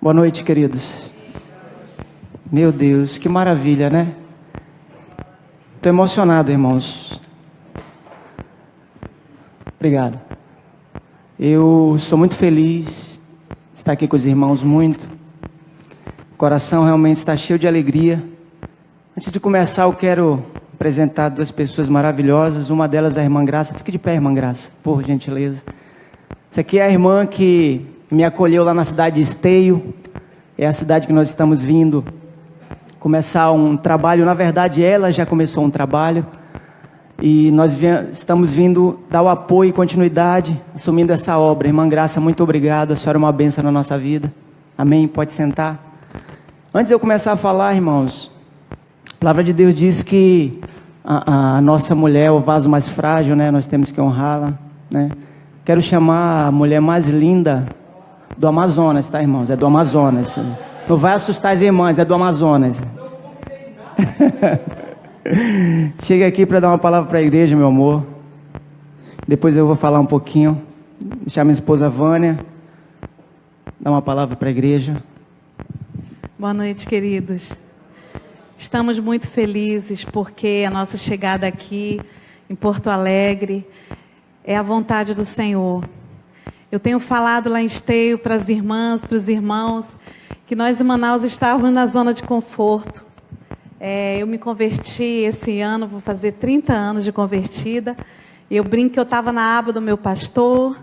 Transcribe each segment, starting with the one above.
Boa noite, queridos. Meu Deus, que maravilha, né? Estou emocionado, irmãos. Obrigado. Eu estou muito feliz de estar aqui com os irmãos, muito. O coração realmente está cheio de alegria. Antes de começar, eu quero apresentar duas pessoas maravilhosas. Uma delas é a irmã Graça. Fique de pé, irmã Graça, por gentileza. Essa aqui é a irmã que me acolheu lá na cidade de Esteio. É a cidade que nós estamos vindo começar um trabalho. Na verdade, ela já começou um trabalho. E nós estamos vindo dar o apoio e continuidade, assumindo essa obra. Irmã Graça, muito obrigado. A senhora é uma bênção na nossa vida. Amém? Pode sentar. Antes de eu começar a falar, irmãos, a palavra de Deus diz que a nossa mulher é o vaso mais frágil, né? Nós temos que honrá-la, né? Quero chamar a mulher mais linda do Amazonas, tá, irmãos? É do Amazonas. Não vai assustar as irmãs, é do Amazonas. Chega aqui para dar uma palavra para a igreja, meu amor. Depois eu vou falar um pouquinho. Deixar minha esposa Vânia dar uma palavra para a igreja. Boa noite, queridos. Estamos muito felizes porque a nossa chegada aqui em Porto Alegre é a vontade do Senhor. Eu tenho falado lá em Esteio para as irmãs, para os irmãos, que nós em Manaus estávamos na zona de conforto. Eu me converti esse ano, vou fazer 30 anos de convertida. Eu brinco que eu estava na aba do meu pastor.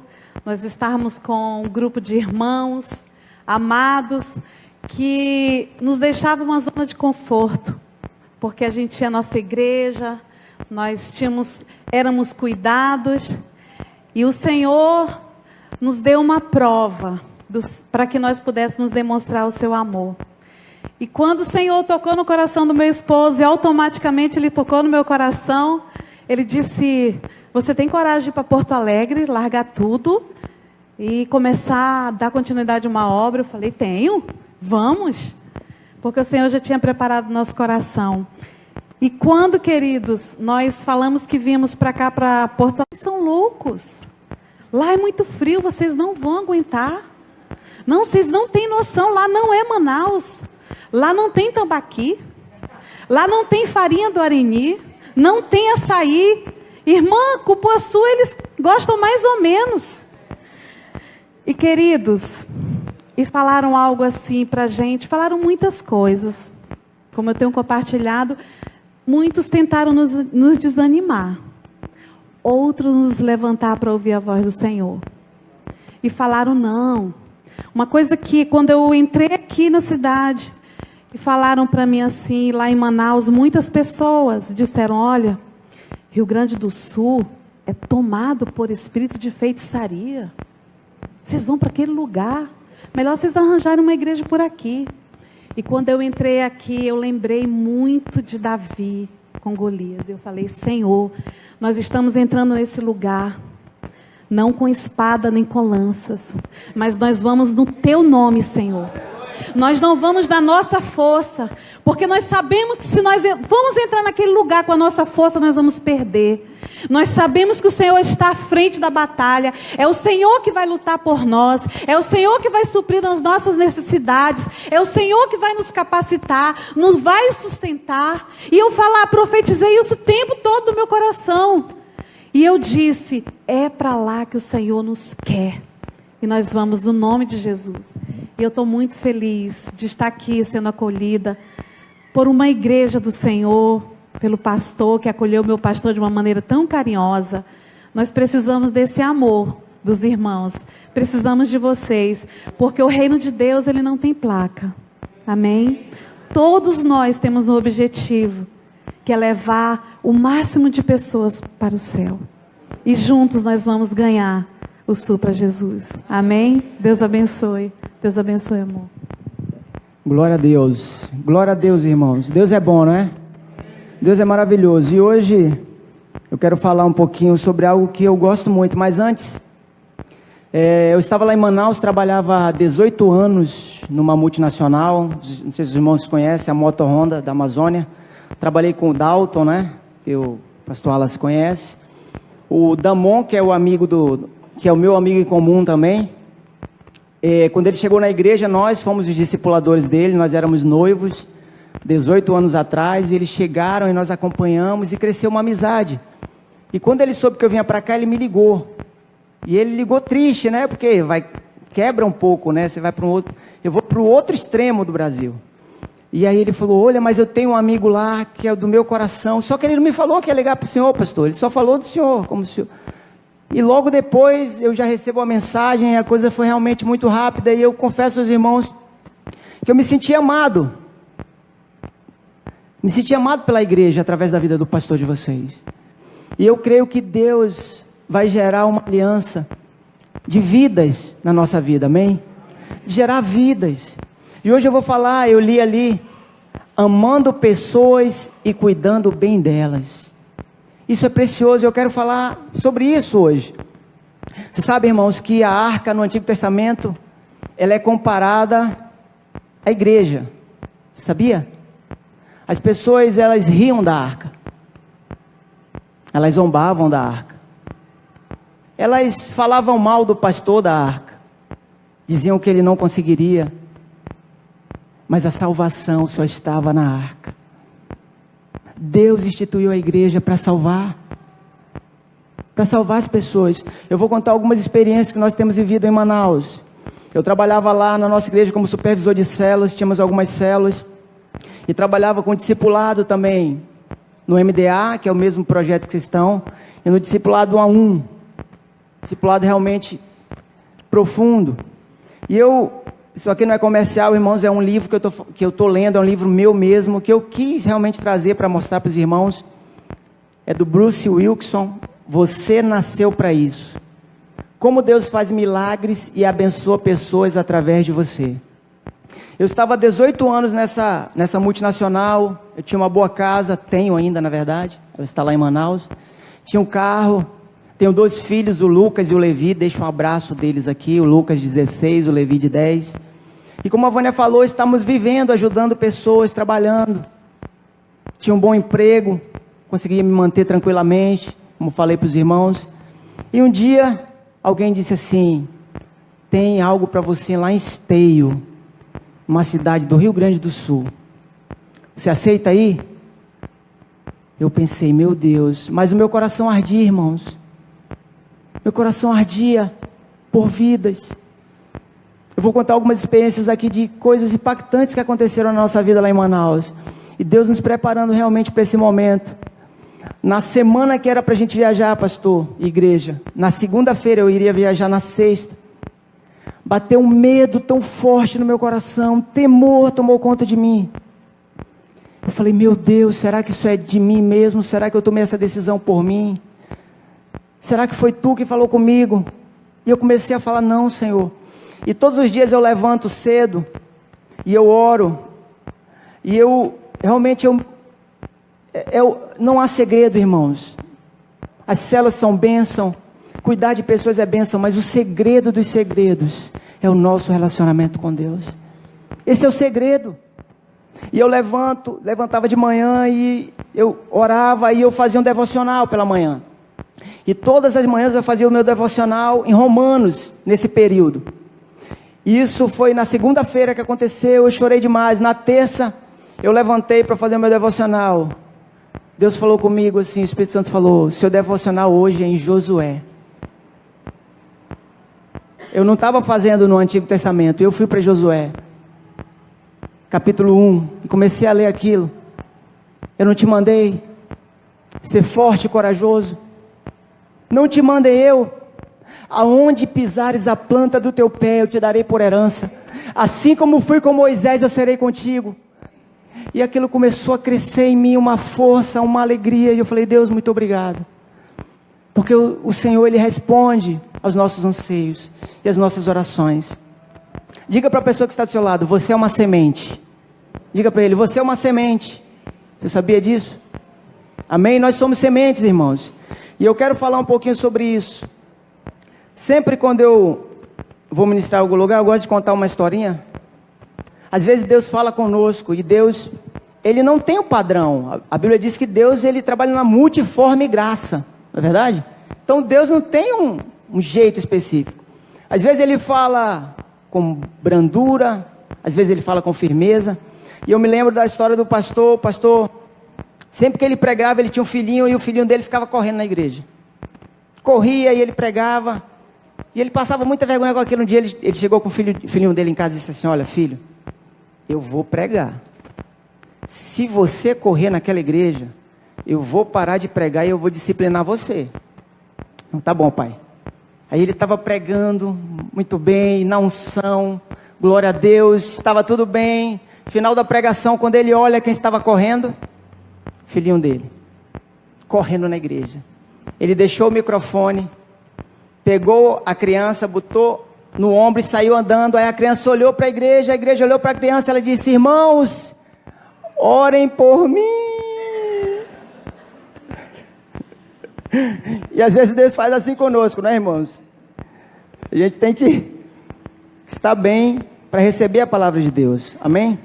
Nós estávamos com um grupo de irmãos amados que nos deixavam uma zona de conforto, porque a gente tinha a nossa igreja, nós éramos cuidados, e o Senhor nos deu uma prova para que nós pudéssemos demonstrar o seu amor. E quando o Senhor tocou no coração do meu esposo, e automaticamente Ele tocou no meu coração, Ele disse: você tem coragem de ir para Porto Alegre, largar tudo e começar a dar continuidade a uma obra? Eu falei: tenho, vamos. Porque o Senhor já tinha preparado o nosso coração. E quando, queridos, nós falamos que vimos para cá, para Porto Alegre, são loucos. Lá é muito frio, vocês não vão aguentar. Não, vocês não têm noção, lá não é Manaus. Lá não tem tambaqui, lá não tem farinha do Areni, não tem açaí. Irmã, cupuaçu, eles gostam mais ou menos. E queridos, e falaram algo assim para a gente, falaram muitas coisas. Como eu tenho compartilhado, muitos tentaram nos desanimar. Outros nos levantar para ouvir a voz do Senhor. E falaram não. Uma coisa que quando eu entrei aqui na cidade, e falaram para mim assim, lá em Manaus, muitas pessoas disseram: olha, Rio Grande do Sul é tomado por espírito de feitiçaria. Vocês vão para aquele lugar, melhor vocês arranjarem uma igreja por aqui. E quando eu entrei aqui, eu lembrei muito de Davi com Golias. Eu falei: Senhor, nós estamos entrando nesse lugar, não com espada nem com lanças, mas nós vamos no teu nome, Senhor. Nós não vamos da nossa força, porque nós sabemos que se nós vamos entrar naquele lugar com a nossa força, nós vamos perder. Nós sabemos que o Senhor está à frente da batalha, é o Senhor que vai lutar por nós, é o Senhor que vai suprir as nossas necessidades, é o Senhor que vai nos capacitar, nos vai sustentar. E eu profetizei isso o tempo todo no meu coração. E eu disse: é para lá que o Senhor nos quer. E nós vamos no nome de Jesus. E eu estou muito feliz de estar aqui sendo acolhida por uma igreja do Senhor, pelo pastor que acolheu meu pastor de uma maneira tão carinhosa. Nós precisamos desse amor dos irmãos. Precisamos de vocês, porque o reino de Deus, ele não tem placa. Amém? Todos nós temos um objetivo, que é levar o máximo de pessoas para o céu. E juntos nós vamos ganhar o sul para Jesus. Amém? Deus abençoe. Deus abençoe, amor. Glória a Deus. Glória a Deus, irmãos. Deus é bom, não é? Deus é maravilhoso. E hoje eu quero falar um pouquinho sobre algo que eu gosto muito. Mas antes, eu estava lá em Manaus, trabalhava há 18 anos numa multinacional. Não sei se os irmãos conhecem, a Moto Honda da Amazônia. Trabalhei com o Dalton, né? Que o pastor Alas conhece. O Damon, que é o meu amigo em comum também. Quando ele chegou na igreja, nós fomos os discipuladores dele, nós éramos noivos, 18 anos atrás, e eles chegaram e nós acompanhamos e cresceu uma amizade. E quando ele soube que eu vinha para cá, ele me ligou. E ele ligou triste, né? Porque quebra um pouco, né? Você vai para um outro... Eu vou para o outro extremo do Brasil. E aí ele falou, olha, mas eu tenho um amigo lá que é do meu coração. Só que ele não me falou que ia ligar para o senhor, pastor. Ele só falou do senhor, como o senhor... E logo depois eu já recebo a mensagem e a coisa foi realmente muito rápida. E eu confesso aos irmãos que eu me senti amado. Me senti amado pela igreja através da vida do pastor de vocês. E eu creio que Deus vai gerar uma aliança de vidas na nossa vida, amém? Gerar vidas. E hoje eu vou falar, eu li ali, amando pessoas e cuidando bem delas. Isso é precioso e eu quero falar sobre isso hoje. Você sabe, irmãos, que a arca no Antigo Testamento, ela é comparada à igreja. Sabia? As pessoas, elas riam da arca. Elas zombavam da arca. Elas falavam mal do pastor da arca. Diziam que ele não conseguiria. Mas a salvação só estava na arca. Deus instituiu a igreja para salvar. Para salvar as pessoas. Eu vou contar algumas experiências que nós temos vivido em Manaus. Eu trabalhava lá na nossa igreja como supervisor de células. Tínhamos algumas células. E trabalhava com discipulado também. No MDA, que é o mesmo projeto que vocês estão. E no discipulado 1 a 1. Discipulado realmente profundo. E isso aqui não é comercial, irmãos, é um livro que eu estou lendo, é um livro meu mesmo, que eu quis realmente trazer para mostrar para os irmãos. É do Bruce Wilkinson, Você Nasceu para Isso. Como Deus faz milagres e abençoa pessoas através de você. Eu estava há 18 anos nessa multinacional, eu tinha uma boa casa, tenho ainda na verdade, ela está lá em Manaus. Tinha um carro, tenho 2 filhos, o Lucas e o Levi, deixo um abraço deles aqui, o Lucas de 16, o Levi de 10. E como a Vânia falou, estamos vivendo, ajudando pessoas, trabalhando. Tinha um bom emprego, conseguia me manter tranquilamente, como falei para os irmãos. E um dia, alguém disse assim, tem algo para você lá em Esteio, uma cidade do Rio Grande do Sul. Você aceita aí? Eu pensei, meu Deus, mas o meu coração ardia, irmãos. Meu coração ardia por vidas. Eu vou contar algumas experiências aqui de coisas impactantes que aconteceram na nossa vida lá em Manaus. E Deus nos preparando realmente para esse momento. Na semana que era para a gente viajar, pastor, igreja, na segunda-feira eu iria viajar na sexta. Bateu um medo tão forte no meu coração, um temor tomou conta de mim. Eu falei, meu Deus, será que isso é de mim mesmo? Será que eu tomei essa decisão por mim? Será que foi tu que falou comigo? E eu comecei a falar, não, Senhor. E todos os dias eu levanto cedo, e eu oro, e realmente não há segredo, irmãos. As células são bênção, cuidar de pessoas é bênção, mas o segredo dos segredos é o nosso relacionamento com Deus. Esse é o segredo. E eu levantava de manhã e eu orava e eu fazia um devocional pela manhã. E todas as manhãs eu fazia o meu devocional em Romanos, nesse período. Isso foi na segunda-feira que aconteceu, eu chorei demais. Na terça, eu levantei para fazer o meu devocional. Deus falou comigo assim, o Espírito Santo falou, seu devocional hoje é em Josué. Eu não estava fazendo no Antigo Testamento, eu fui para Josué. Capítulo 1, e comecei a ler aquilo. Eu não te mandei ser forte e corajoso? Não te mandei eu? Aonde pisares a planta do teu pé, eu te darei por herança. Assim como fui com Moisés, eu serei contigo. E aquilo começou a crescer em mim, uma força, uma alegria. E eu falei, Deus, muito obrigado. Porque o Senhor, Ele responde aos nossos anseios e às nossas orações. Diga para a pessoa que está do seu lado, você é uma semente. Diga para ele, você é uma semente. Você sabia disso? Amém? Nós somos sementes, irmãos. E eu quero falar um pouquinho sobre isso. Sempre quando eu vou ministrar em algum lugar, eu gosto de contar uma historinha. Às vezes Deus fala conosco e Deus, Ele não tem um padrão. A Bíblia diz que Deus, Ele trabalha na multiforme graça. Não é verdade? Então Deus não tem um jeito específico. Às vezes Ele fala com brandura, às vezes ele fala com firmeza. E eu me lembro da história do pastor. O pastor, sempre que ele pregava, ele tinha um filhinho, e o filhinho dele ficava correndo na igreja. Corria e ele pregava, e ele passava muita vergonha com aquilo. Um dia ele chegou com o filhinho dele em casa e disse assim: olha, filho, eu vou pregar. Se você correr naquela igreja, eu vou parar de pregar e eu vou disciplinar você. Então, tá bom, pai. Aí ele estava pregando muito bem, na unção, glória a Deus, estava tudo bem. Final da pregação, quando ele olha quem estava correndo, filhinho dele, correndo na igreja. Ele deixou o microfone, pegou a criança, botou no ombro e saiu andando. Aí a criança olhou para a igreja olhou para a criança, ela disse: irmãos, orem por mim. E às vezes Deus faz assim conosco, né, irmãos? A gente tem que estar bem para receber a palavra de Deus, amém?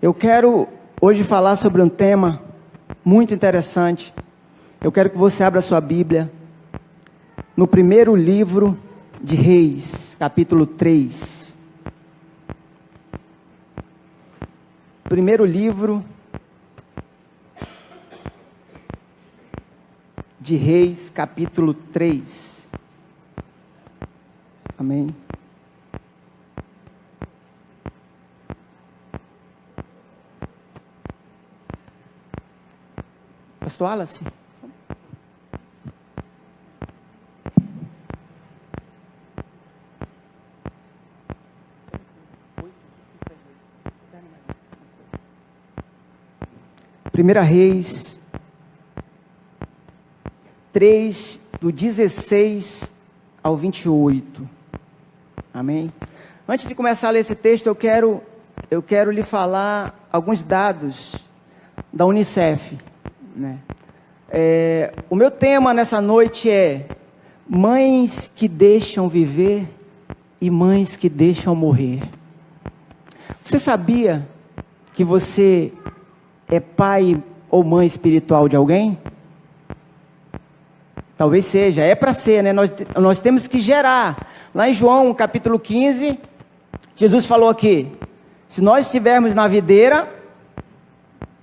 Eu quero hoje falar sobre um tema muito interessante. Eu quero que você abra a sua Bíblia no primeiro livro de Reis, capítulo 3. Primeiro livro de Reis, capítulo 3. Amém. Pastor Wallace. Primeira Reis 3, do 16 ao 28. Amém? Antes de começar a ler esse texto, eu quero lhe falar alguns dados da Unicef, né? O meu tema nessa noite é mães que deixam viver e mães que deixam morrer. Você sabia que você é pai ou mãe espiritual de alguém? Talvez seja, é para ser, né? Nós temos que gerar. Lá em João, capítulo 15, Jesus falou aqui: se nós estivermos na videira,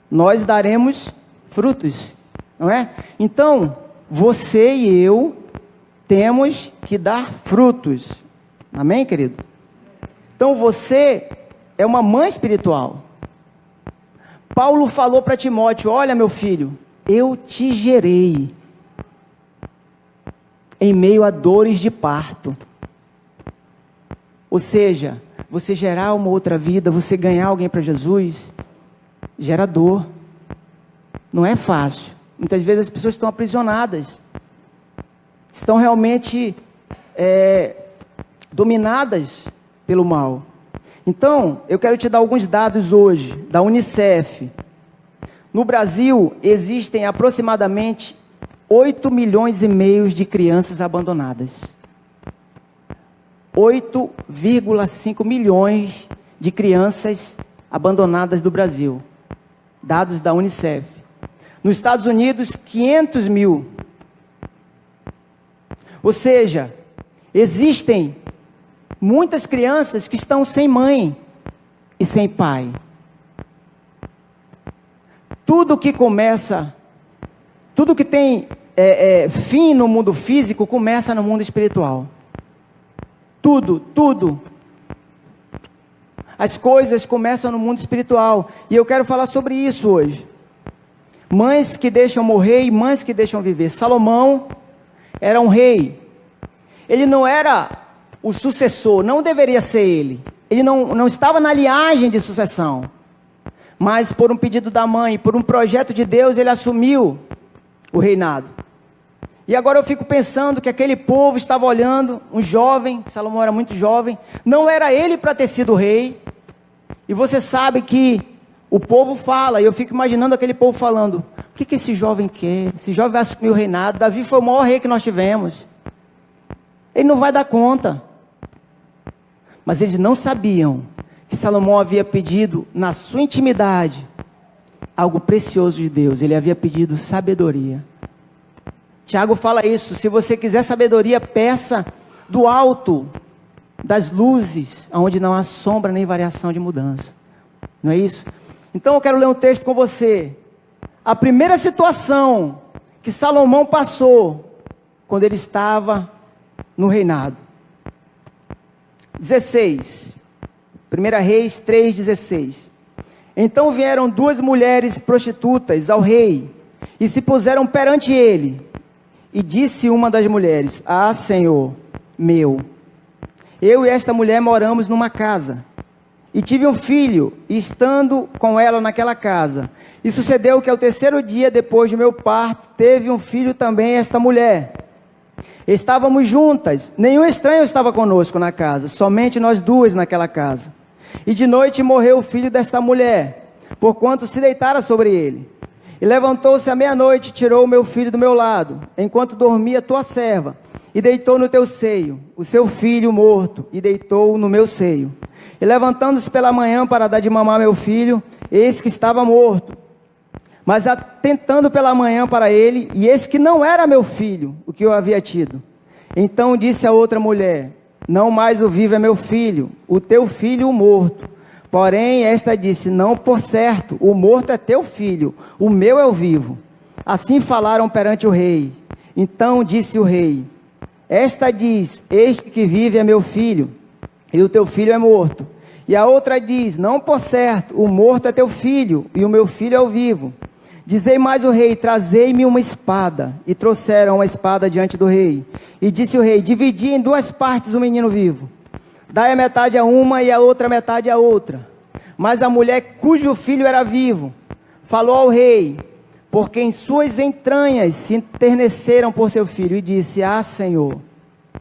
nós daremos frutos, não é? Então, você e eu temos que dar frutos. Amém, querido? Então, você é uma mãe espiritual. Paulo falou para Timóteo: olha, meu filho, eu te gerei em meio a dores de parto. Ou seja, você gerar uma outra vida, você ganhar alguém para Jesus, gera dor. Não é fácil. Muitas vezes as pessoas estão aprisionadas, estão realmente dominadas pelo mal. Então, eu quero te dar alguns dados hoje, da Unicef. No Brasil, existem aproximadamente 8 milhões e meio de crianças abandonadas. 8,5 milhões de crianças abandonadas do Brasil. Dados da Unicef. Nos Estados Unidos, 500 mil. Ou seja, existem muitas crianças que estão sem mãe e sem pai. Tudo que tem fim no mundo físico, começa no mundo espiritual. Tudo. As coisas começam no mundo espiritual. E eu quero falar sobre isso hoje. Mães que deixam morrer e mães que deixam viver. Salomão era um rei. Ele não era o sucessor, não deveria ser ele. Ele não estava na linhagem de sucessão. Mas por um pedido da mãe, por um projeto de Deus, ele assumiu o reinado. E agora eu fico pensando que aquele povo estava olhando, um jovem, Salomão era muito jovem, não era ele para ter sido rei. E você sabe que o povo fala, e eu fico imaginando aquele povo falando: o que esse jovem quer? Esse jovem vai assumir o reinado. Davi foi o maior rei que nós tivemos. Ele não vai dar conta. Mas eles não sabiam que Salomão havia pedido, na sua intimidade, algo precioso de Deus. Ele havia pedido sabedoria. Tiago fala isso: se você quiser sabedoria, peça do alto, das luzes, onde não há sombra nem variação de mudança. Não é isso? Então eu quero ler um texto com você. A primeira situação que Salomão passou quando ele estava no reinado. 16. 1 Reis 3,16. Então vieram 2 mulheres prostitutas ao rei e se puseram perante ele. E disse uma das mulheres: Ah, Senhor meu, eu e esta mulher moramos numa casa, e tive um filho, e estando com ela naquela casa, e sucedeu que ao 3º dia depois do meu parto, teve um filho também esta mulher. Estávamos juntas, nenhum estranho estava conosco na casa, somente nós 2 naquela casa. E de noite morreu o filho desta mulher, porquanto se deitara sobre ele. E levantou-se à meia-noite, tirou o meu filho do meu lado, enquanto dormia tua serva, e deitou no teu seio o seu filho morto, e deitou no meu seio. E levantando-se pela manhã para dar de mamar meu filho, eis que estava morto. Mas atentando pela manhã para ele, e eis que não era meu filho, o que eu havia tido. Então disse a outra mulher: Não mais o vivo é meu filho, o teu filho o morto. Porém esta disse: Não, por certo, o morto é teu filho, o meu é o vivo. Assim falaram perante o rei. Então disse o rei: Esta diz: Este que vive é meu filho, e o teu filho é morto. E a outra diz: Não, por certo, o morto é teu filho, e o meu filho é o vivo. Dizei mais o rei: Trazei-me uma espada. E trouxeram uma espada diante do rei. E disse o rei: Dividi em 2 partes o menino vivo. Dai a metade a uma e a outra metade a outra. Mas a mulher cujo filho era vivo falou ao rei, porque em suas entranhas se enterneceram por seu filho, e disse: Ah, Senhor,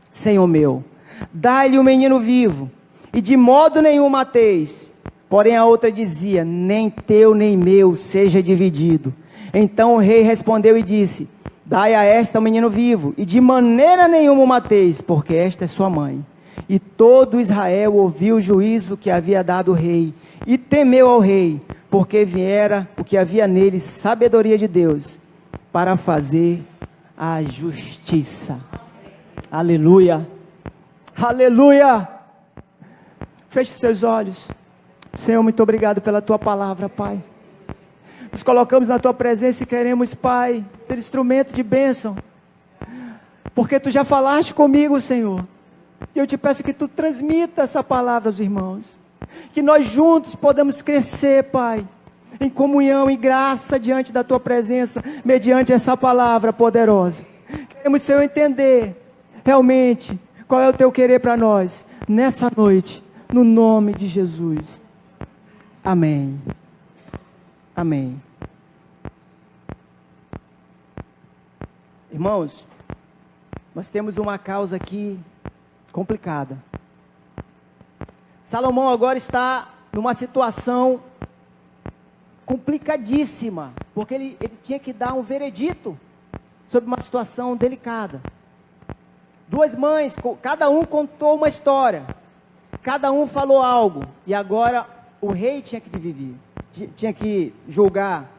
Senhor meu, dai-lhe o menino vivo, e de modo nenhum mateis. Porém a outra dizia: Nem teu nem meu seja dividido. Então o rei respondeu e disse: Dai a esta o menino vivo, e de maneira nenhuma o mateis, porque esta é sua mãe. E todo Israel ouviu o juízo que havia dado o rei, e temeu ao rei, porque viera o que havia nele, sabedoria de Deus, para fazer a justiça. Aleluia, aleluia. Feche seus olhos. Senhor, muito obrigado pela tua palavra, Pai. Nos colocamos na tua presença e queremos, Pai, ser instrumento de bênção, porque tu já falaste comigo, Senhor. E eu te peço que tu transmita essa palavra aos irmãos, que nós juntos podemos crescer, Pai, em comunhão e graça diante da tua presença, mediante essa palavra poderosa. Queremos, Senhor, entender realmente qual é o teu querer para nós nessa noite, no nome de Jesus. Amém. Amém. Irmãos, nós temos uma causa aqui complicada. Salomão agora está numa situação complicadíssima, porque ele tinha que dar um veredito sobre uma situação delicada. 2 mães, cada um contou uma história, cada um falou algo, e agora o rei tinha que dividir, tinha que julgar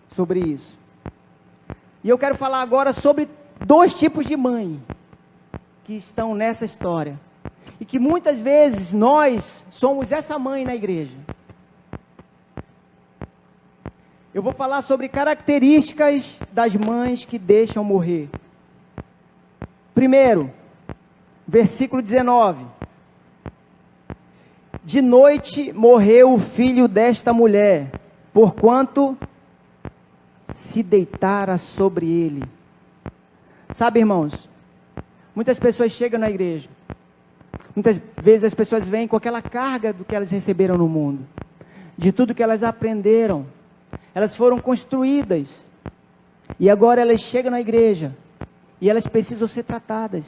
sobre isso. E eu quero falar agora sobre 2 tipos de mãe que estão nessa história, e que muitas vezes nós somos essa mãe na igreja. Eu vou falar sobre características das mães que deixam morrer. Primeiro, versículo 19. De noite morreu o filho desta mulher, porquanto se deitara sobre ele. Sabe, irmãos, muitas pessoas chegam na igreja, muitas vezes as pessoas vêm com aquela carga do que elas receberam no mundo, de tudo que elas aprenderam, elas foram construídas, e agora elas chegam na igreja, e elas precisam ser tratadas,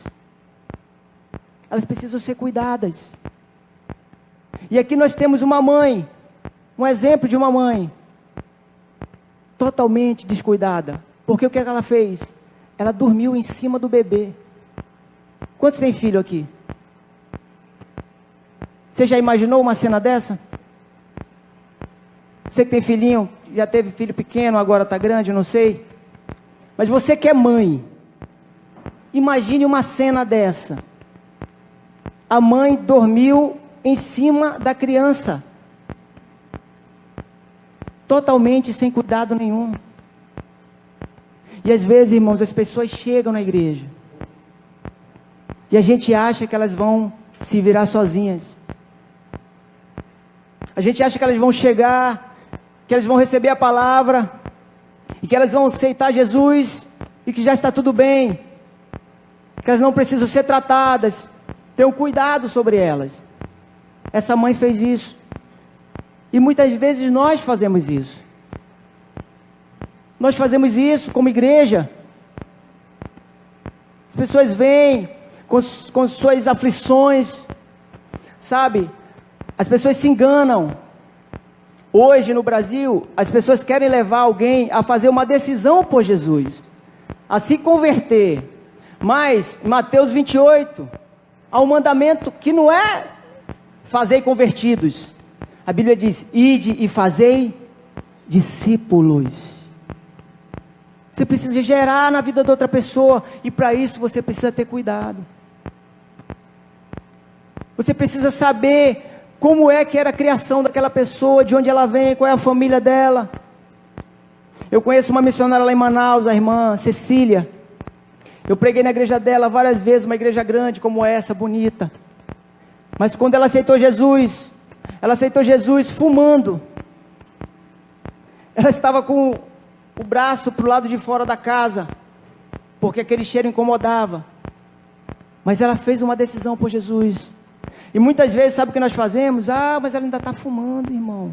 elas precisam ser cuidadas. E aqui nós temos uma mãe, um exemplo de uma mãe, totalmente descuidada, porque o que ela fez? Ela dormiu em cima do bebê. Quantos tem filho aqui? Você já imaginou uma cena dessa? Você que tem filhinho, já teve filho pequeno, agora está grande, eu não sei. Mas você que é mãe, imagine uma cena dessa. a mãe dormiu em cima da criança, totalmente sem cuidado nenhum. E às vezes, irmãos, as pessoas chegam na igreja e a gente acha que elas vão se virar sozinhas. A gente acha que elas vão chegar, que elas vão receber a palavra e que elas vão aceitar Jesus e que já está tudo bem, que elas não precisam ser tratadas. Tenham cuidado sobre elas. Essa mãe fez isso. E muitas vezes nós fazemos isso. Nós fazemos isso como igreja. As pessoas vêm com suas aflições, sabe? As pessoas se enganam. Hoje no Brasil, as pessoas querem levar alguém a fazer uma decisão por Jesus, a se converter. Mas, em Mateus 28, há um mandamento que não é fazei convertidos. A Bíblia diz, ide e fazei discípulos. Você precisa gerar na vida de outra pessoa, e para isso você precisa ter cuidado. Você precisa saber como é que era a criação daquela pessoa, de onde ela vem, qual é a família dela. Eu conheço uma missionária lá em Manaus, a irmã Cecília. Eu preguei na igreja dela várias vezes, uma igreja grande como essa, bonita. Mas quando ela aceitou Jesus fumando. Ela estava com o braço para o lado de fora da casa, porque aquele cheiro incomodava. Mas ela fez uma decisão por Jesus. E muitas vezes, sabe o que nós fazemos? Mas ela ainda está fumando, irmão.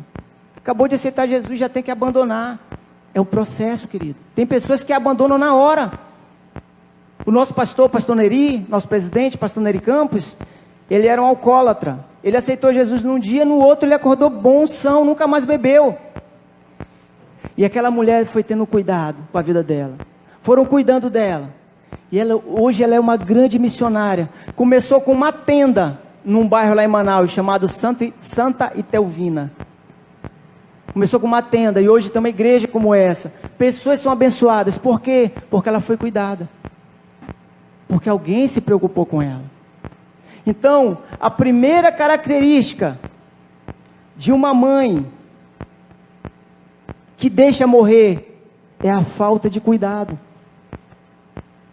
Acabou de aceitar Jesus, já tem que abandonar. É um processo, querido. Tem pessoas que abandonam na hora. O nosso pastor Neri, nosso presidente, pastor Neri Campos, ele era um alcoólatra. Ele aceitou Jesus num dia, no outro ele acordou bom, são, nunca mais bebeu. E aquela mulher foi tendo cuidado com a vida dela. Foram cuidando dela. E hoje ela é uma grande missionária. Começou com uma tenda num bairro lá em Manaus, chamado Santa Itelvina. Começou com uma tenda, e hoje tem uma igreja como essa. Pessoas são abençoadas. Por quê? Porque ela foi cuidada. Porque alguém se preocupou com ela. Então, a primeira característica de uma mãe que deixa morrer é a falta de cuidado.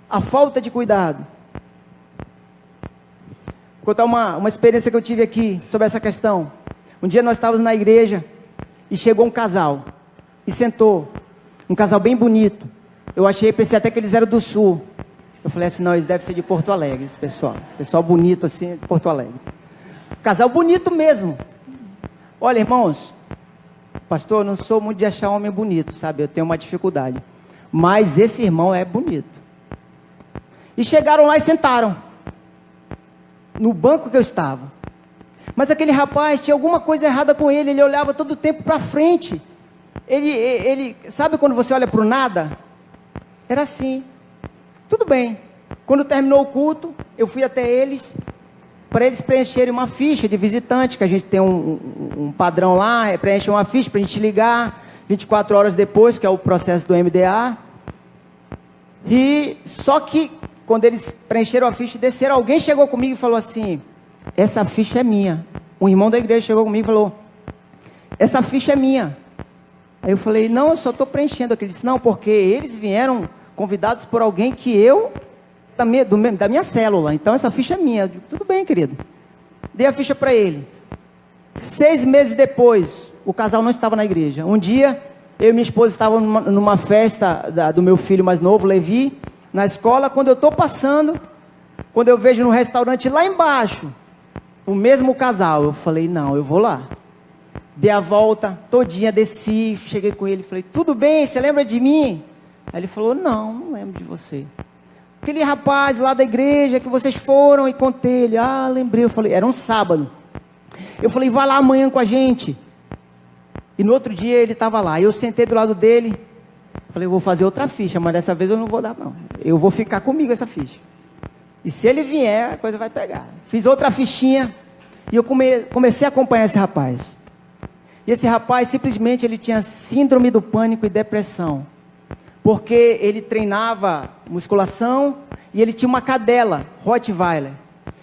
A falta de cuidado. Vou contar uma experiência que eu tive aqui sobre essa questão. Um dia nós estávamos na igreja e chegou um casal e sentou. Um casal bem bonito. Eu pensei até que eles eram do sul. Eu falei assim, não, eles devem ser de Porto Alegre, esse pessoal. Pessoal bonito assim, de Porto Alegre. Casal bonito mesmo. Olha, irmãos, pastor, eu não sou muito de achar homem bonito, sabe? Eu tenho uma dificuldade. Mas esse irmão é bonito. E chegaram lá e sentaram. No banco que eu estava. Mas aquele rapaz, tinha alguma coisa errada com ele. Ele olhava todo o tempo para frente. Ele, sabe quando você olha para o nada? Era assim. Tudo bem. Quando terminou o culto, eu fui até eles, para eles preencherem uma ficha de visitante, que a gente tem um padrão lá, preenche uma ficha para a gente ligar 24 horas depois, que é o processo do MDA. E só que, quando eles preencheram a ficha e desceram, alguém chegou comigo e falou assim, essa ficha é minha. Um irmão da igreja chegou comigo e falou, essa ficha é minha. Aí eu falei, não, eu só estou preenchendo aqui. Ele disse, não, porque eles vieram convidados por alguém que eu, da minha célula, então essa ficha é minha. Eu digo, tudo bem, querido. Dei a ficha para ele. 6 meses depois, o casal não estava na igreja. Um dia, eu e minha esposa estávamos numa festa do meu filho mais novo, Levi, na escola. Quando eu estou passando, quando eu vejo no restaurante lá embaixo, o mesmo casal, eu falei, não, eu vou lá. Dei a volta todinha, desci, cheguei com ele, falei, tudo bem, você lembra de mim? Aí ele falou, não lembro de você. Aquele rapaz lá da igreja que vocês foram, e contei ele, lembrei, eu falei, era um sábado. Eu falei, vai lá amanhã com a gente. E no outro dia ele estava lá, eu sentei do lado dele, falei, eu vou fazer outra ficha, mas dessa vez eu não vou dar não, eu vou ficar comigo essa ficha. E se ele vier, a coisa vai pegar. Fiz outra fichinha, e eu comecei a acompanhar esse rapaz. E esse rapaz, simplesmente, ele tinha síndrome do pânico e depressão. Porque ele treinava musculação e ele tinha uma cadela, Rottweiler.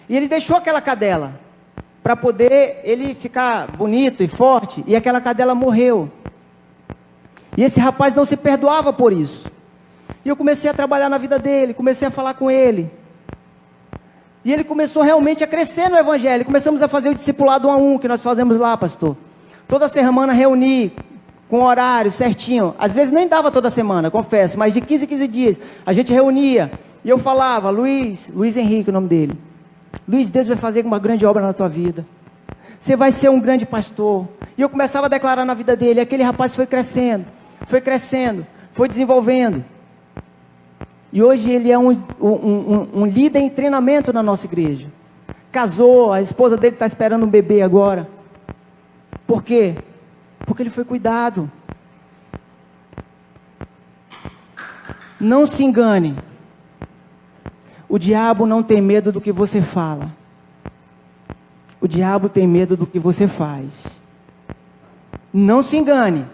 E ele deixou aquela cadela, para poder ele ficar bonito e forte, e aquela cadela morreu. E esse rapaz não se perdoava por isso. E eu comecei a trabalhar na vida dele, comecei a falar com ele. E ele começou realmente a crescer no evangelho. Começamos a fazer o discipulado 1 a 1, que nós fazemos lá, pastor. Toda semana reunir, com horário certinho. Às vezes nem dava toda semana, confesso, mas de 15 em 15 dias. A gente reunia, e eu falava, Luiz Henrique, o nome dele. Luiz, Deus vai fazer uma grande obra na tua vida. Você vai ser um grande pastor. E eu começava a declarar na vida dele. E aquele rapaz foi crescendo, foi desenvolvendo. E hoje ele é um líder em treinamento na nossa igreja. Casou, a esposa dele está esperando um bebê agora. Por quê? Porque ele foi cuidado. Não se engane. O diabo não tem medo do que você fala. O diabo tem medo do que você faz. Não se engane.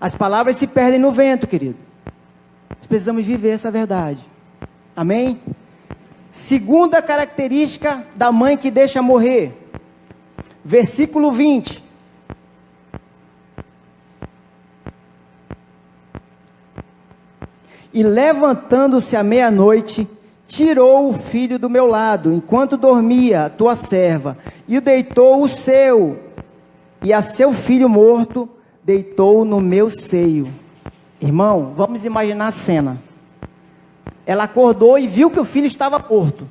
As palavras se perdem no vento, querido. Nós precisamos viver essa verdade. Amém? Segunda característica da mãe que deixa morrer. Versículo 20. E levantando-se à meia-noite, tirou o filho do meu lado, enquanto dormia a tua serva, e o deitou o seu, e a seu filho morto deitou no meu seio. Irmão, vamos imaginar a cena. Ela acordou e viu que o filho estava morto.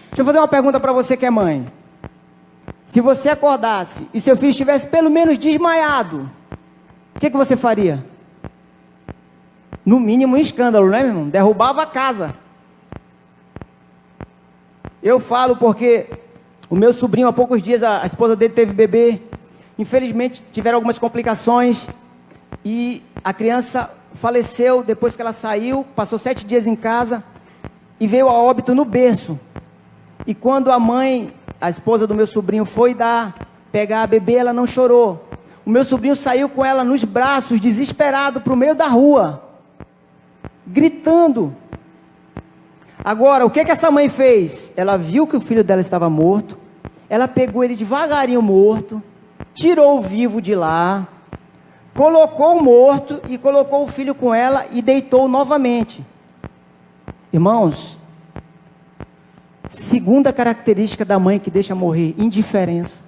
Deixa eu fazer uma pergunta para você que é mãe. Se você acordasse e seu filho estivesse pelo menos desmaiado, o que você faria? No mínimo um escândalo, né, meu irmão? Derrubava a casa. Eu falo porque o meu sobrinho, há poucos dias, a esposa dele teve bebê. Infelizmente, tiveram algumas complicações. E a criança faleceu depois que ela saiu, passou 7 dias em casa e veio a óbito no berço. E quando a mãe, a esposa do meu sobrinho, foi pegar a bebê, ela não chorou. O meu sobrinho saiu com ela nos braços, desesperado, para o meio da rua, gritando. Agora, o que essa mãe fez? Ela viu que o filho dela estava morto, ela pegou ele devagarinho morto, tirou o vivo de lá, colocou o morto e colocou o filho com ela e deitou novamente. Irmãos, segunda característica da mãe que deixa morrer: indiferença.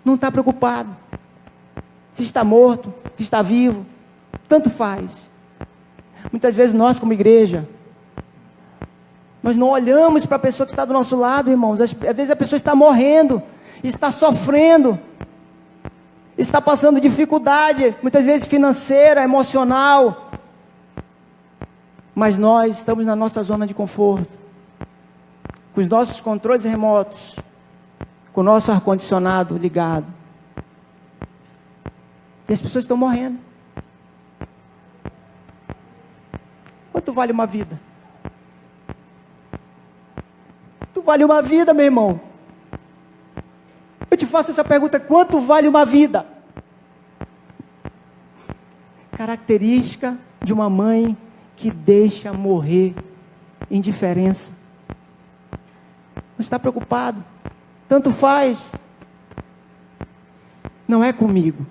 Não está preocupado se está morto, se está vivo, tanto faz. Muitas vezes nós, como igreja, nós não olhamos para a pessoa que está do nosso lado, irmãos. Às vezes a pessoa está morrendo, está sofrendo, está passando dificuldade, muitas vezes financeira, emocional, mas nós estamos na nossa zona de conforto, com os nossos controles remotos, com o nosso ar-condicionado ligado, e as pessoas estão morrendo. Quanto vale uma vida? Quanto vale uma vida, meu irmão? Eu te faço essa pergunta: quanto vale uma vida? Característica de uma mãe que deixa morrer: indiferença. Não está preocupado, tanto faz. Não é comigo.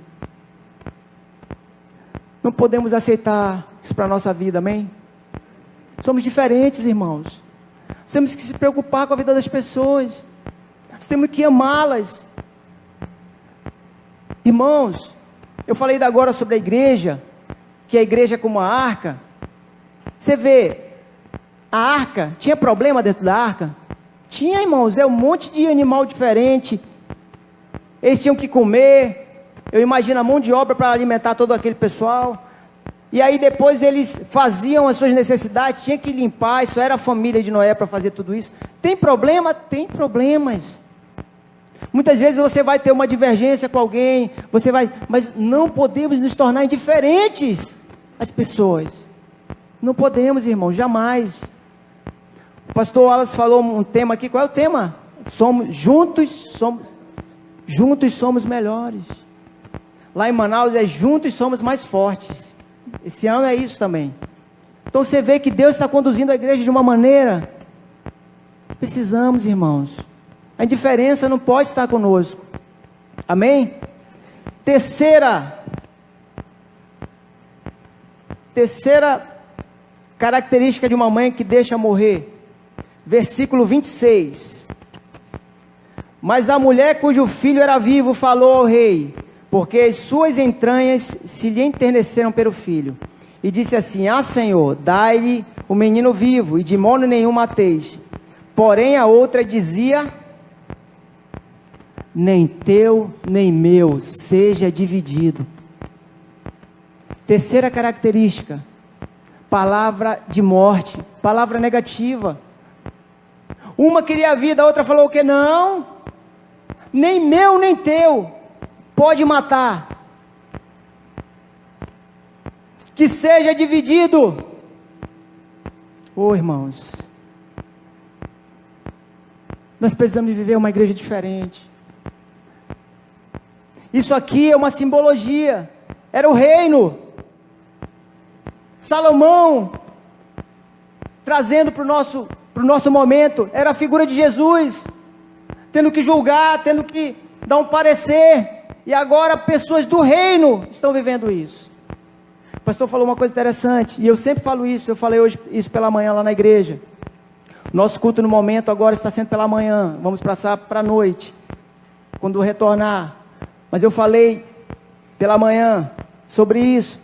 Não podemos aceitar isso para a nossa vida, amém? Somos diferentes, irmãos. Temos que se preocupar com a vida das pessoas. Nós temos que amá-las. Irmãos, eu falei agora sobre a igreja, que a igreja é como a arca. Você vê, a arca, tinha problema dentro da arca? Tinha, irmãos, um monte de animal diferente. Eles tinham que comer. Eu imagino a mão de obra para alimentar todo aquele pessoal. E aí depois eles faziam as suas necessidades, tinha que limpar. Isso era a família de Noé para fazer tudo isso. Tem problema? Tem problemas. Muitas vezes você vai ter uma divergência com alguém, mas não podemos nos tornar indiferentes às pessoas. Não podemos, irmão, jamais. O pastor Wallace falou um tema aqui. Qual é o tema? Juntos somos melhores. Lá em Manaus é juntos somos mais fortes. Esse ano é isso também. Então você vê que Deus está conduzindo a igreja de uma maneira. Precisamos, irmãos. A indiferença não pode estar conosco. Amém? Terceira característica de uma mãe que deixa morrer. Versículo 26. Mas a mulher cujo filho era vivo falou ao rei, porque as suas entranhas se lhe enterneceram pelo filho. E disse assim: Ah, Senhor, dai-lhe o menino vivo, e de modo nenhum mateis. Porém a outra dizia: nem teu, nem meu, seja dividido. Terceira característica, palavra de morte, palavra negativa. Uma queria a vida, a outra falou o que? Não, nem meu, nem teu, pode matar. Que seja dividido. Oh, irmãos, nós precisamos viver uma igreja diferente. Isso aqui é uma simbologia. Era o reino. Salomão, trazendo para o nosso momento, era a figura de Jesus, tendo que julgar, tendo que dar um parecer. E agora pessoas do reino estão vivendo isso. O pastor falou uma coisa interessante, e eu sempre falo isso. Eu falei hoje isso pela manhã lá na igreja. Nosso culto no momento agora está sendo pela manhã. Vamos passar para a noite, quando retornar. Mas eu falei pela manhã sobre isso.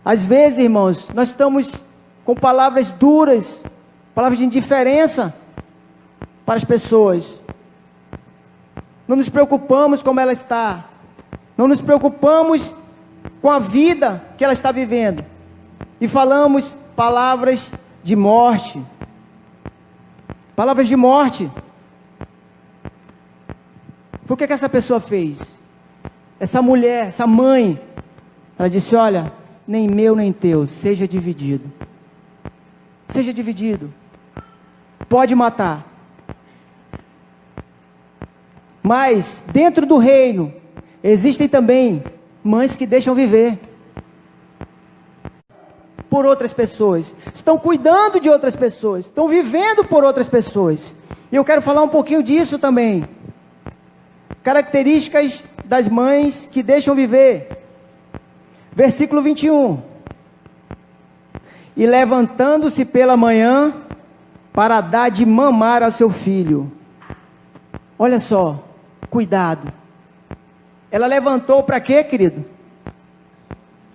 Às vezes, irmãos, nós estamos com palavras duras, palavras de indiferença para as pessoas. Não nos preocupamos como ela está. Não nos preocupamos com a vida que ela está vivendo. E falamos palavras de morte. Palavras de morte. Por que essa pessoa fez? Essa mulher, essa mãe, ela disse: olha, nem meu nem teu, seja dividido. Seja dividido. Pode matar. Mas dentro do reino existem também mães que deixam viver por outras pessoas, estão cuidando de outras pessoas, estão vivendo por outras pessoas. E eu quero falar um pouquinho disso também. Características das mães que deixam viver. Versículo 21. E levantando-se pela manhã para dar de mamar ao seu filho. Olha só, cuidado. Ela levantou para quê, querido?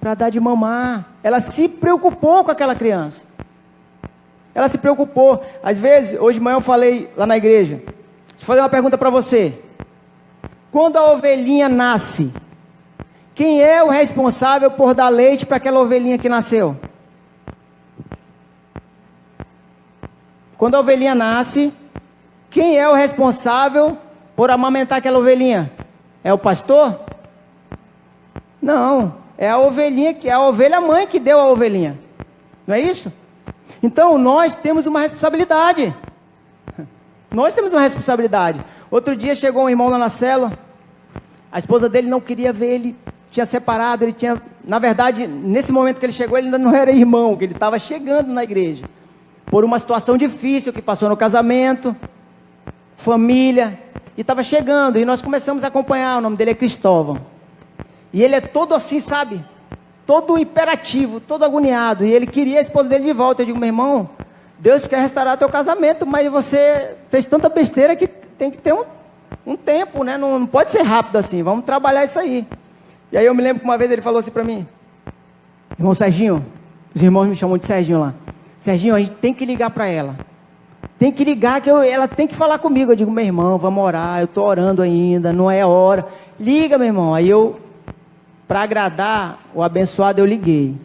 Para dar de mamar. Ela se preocupou com aquela criança. Ela se preocupou. Às vezes, hoje de manhã eu falei lá na igreja. Deixa eu fazer uma pergunta para você. Quando a ovelhinha nasce, quem é o responsável por dar leite para aquela ovelhinha que nasceu? Quando a ovelhinha nasce, quem é o responsável por amamentar aquela ovelhinha? É o pastor? Não, é a ovelhinha, que é a ovelha mãe que deu a ovelhinha. Não é isso? Então nós temos uma responsabilidade. Nós temos uma responsabilidade. Outro dia chegou um irmão lá na célula, a esposa dele não queria ver ele, tinha separado, ele tinha, na verdade, nesse momento que ele chegou, ele ainda não era irmão, que ele estava chegando na igreja, por uma situação difícil que passou no casamento, família, e estava chegando, e nós começamos a acompanhar. O nome dele é Cristóvão, e ele é todo assim, sabe, todo imperativo, todo agoniado, e ele queria a esposa dele de volta. Eu digo: meu irmão, Deus quer restaurar teu casamento, mas você fez tanta besteira que tem que ter um tempo, né? Não pode ser rápido assim, vamos trabalhar isso aí. E aí eu me lembro que uma vez ele falou assim para mim: irmão Serginho, os irmãos me chamam de Serginho lá, Serginho, a gente tem que ligar para ela, tem que ligar, que ela tem que falar comigo. Eu digo: meu irmão, vamos orar, eu estou orando ainda, não é hora, liga, meu irmão. Aí eu, para agradar o abençoado, eu liguei.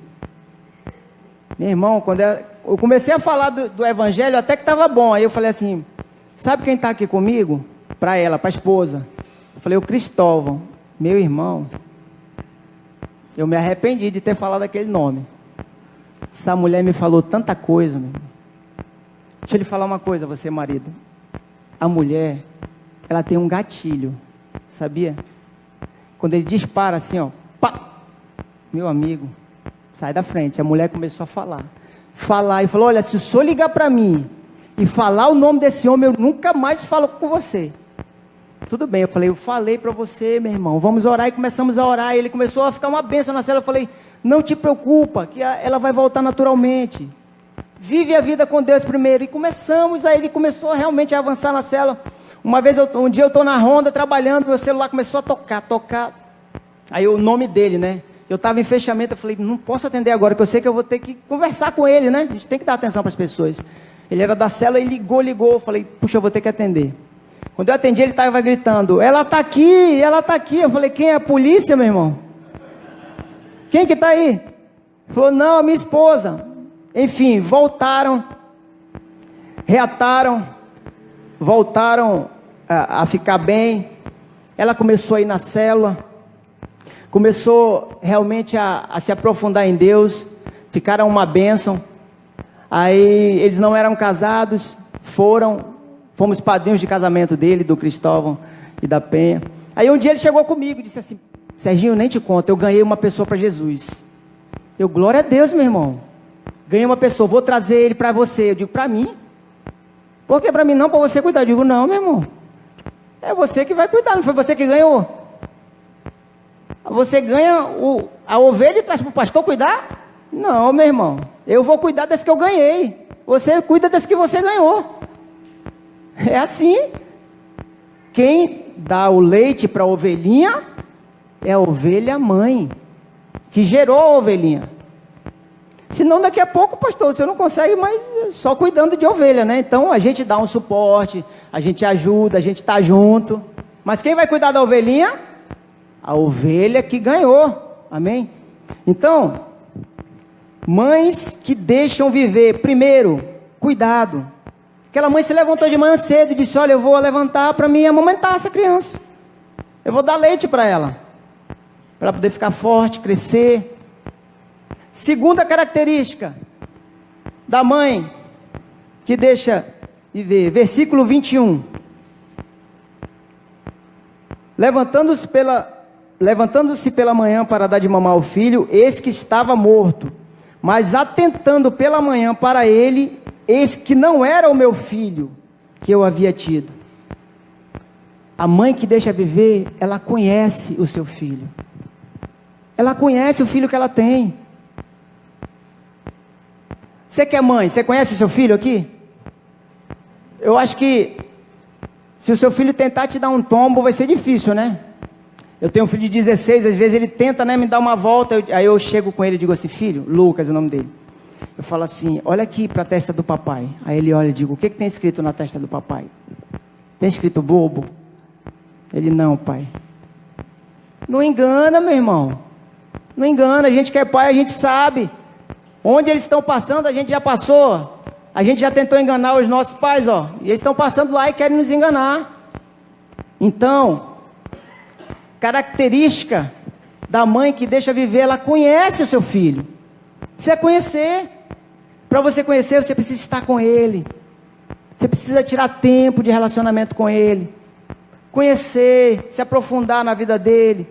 Meu irmão, quando eu comecei a falar do evangelho, até que estava bom. Aí eu falei assim: sabe quem está aqui comigo? Para ela, para a esposa. Eu falei: o Cristóvão. Meu irmão, eu me arrependi de ter falado aquele nome. Essa mulher me falou tanta coisa, meu irmão. Deixa eu lhe falar uma coisa, você marido. A mulher, ela tem um gatilho, sabia? Quando ele dispara assim, ó, pá, meu amigo, sai da frente. A mulher começou a falar, e falou, olha, se o senhor ligar para mim e falar o nome desse homem, eu nunca mais falo com você. Tudo bem, eu falei para você, meu irmão, vamos orar, e começamos a orar, e ele começou a ficar uma bênção na célula. Eu falei, não te preocupa, que ela vai voltar naturalmente, vive a vida com Deus primeiro. E começamos, aí ele começou realmente a avançar na célula. Um dia eu estou na ronda trabalhando, meu celular começou a tocar, aí o nome dele, né, eu estava em fechamento, eu falei, não posso atender agora, que eu sei que eu vou ter que conversar com ele, né, a gente tem que dar atenção para as pessoas. Ele era da célula e ligou, eu falei, puxa, eu vou ter que atender. Quando eu atendi, ele estava gritando, ela está aqui, eu falei, quem é? A polícia, meu irmão? Quem que está aí? Ele falou, não, a minha esposa. Enfim, voltaram, reataram, voltaram a ficar bem. Ela começou a ir na célula, começou realmente a se aprofundar em Deus, ficaram uma bênção. Aí eles não eram casados, fomos padrinhos de casamento dele, do Cristóvão e da Penha. Aí um dia ele chegou comigo e disse assim, Serginho, nem te conto, eu ganhei uma pessoa para Jesus. Eu, glória a Deus, meu irmão, ganhei uma pessoa, vou trazer ele para você. Eu digo, para mim? Por que para mim não, para você cuidar? Eu digo, não, meu irmão, é você que vai cuidar, não foi você que ganhou? Você ganha a ovelha e traz para o pastor cuidar? Não, meu irmão, eu vou cuidar desse que eu ganhei, você cuida desse que você ganhou. É assim. Quem dá o leite para a ovelhinha é a ovelha mãe, que gerou a ovelhinha. Senão daqui a pouco, pastor, você não consegue mais só cuidando de ovelha, né? Então a gente dá um suporte, a gente ajuda, a gente está junto. Mas quem vai cuidar da ovelhinha? A ovelha que ganhou. Amém? Então, mães que deixam viver, primeiro, cuidado. Aquela mãe se levantou de manhã cedo e disse, olha, eu vou levantar para mim amamentar essa criança. Eu vou dar leite para ela poder ficar forte, crescer. Segunda característica da mãe que deixa viver, versículo 21. Levantando-se pela manhã para dar de mamar ao filho, eis que estava morto. Mas atentando pela manhã para ele, eis que não era o meu filho que eu havia tido. A mãe que deixa viver, ela conhece o seu filho. Ela conhece o filho que ela tem. Você que é mãe, você conhece o seu filho aqui? Eu acho que se o seu filho tentar te dar um tombo, vai ser difícil, né? Eu tenho um filho de 16, às vezes ele tenta, né, me dar uma volta, aí eu chego com ele e digo assim, filho, Lucas é o nome dele. Eu falo assim, olha aqui para a testa do papai. Aí ele olha e digo, o que tem escrito na testa do papai? Tem escrito bobo? Ele, não, pai. Não engana, meu irmão. Não engana, a gente que é pai, a gente sabe. Onde eles estão passando, a gente já passou. A gente já tentou enganar os nossos pais, ó. E eles estão passando lá e querem nos enganar. Então, característica da mãe que deixa viver, ela conhece o seu filho. Precisa conhecer. Para você conhecer, você precisa estar com ele. Você precisa tirar tempo de relacionamento com ele. Conhecer, se aprofundar na vida dele.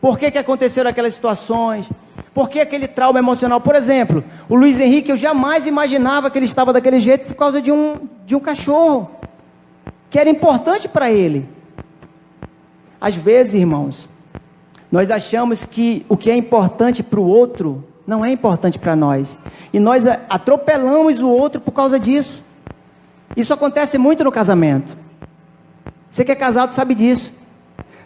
Por que aconteceram aquelas situações? Por que aquele trauma emocional? Por exemplo, o Luiz Henrique, eu jamais imaginava que ele estava daquele jeito por causa de um cachorro, que era importante para ele. Às vezes, irmãos, nós achamos que o que é importante para o outro não é importante para nós. E nós atropelamos o outro por causa disso. Isso acontece muito no casamento. Você que é casado sabe disso.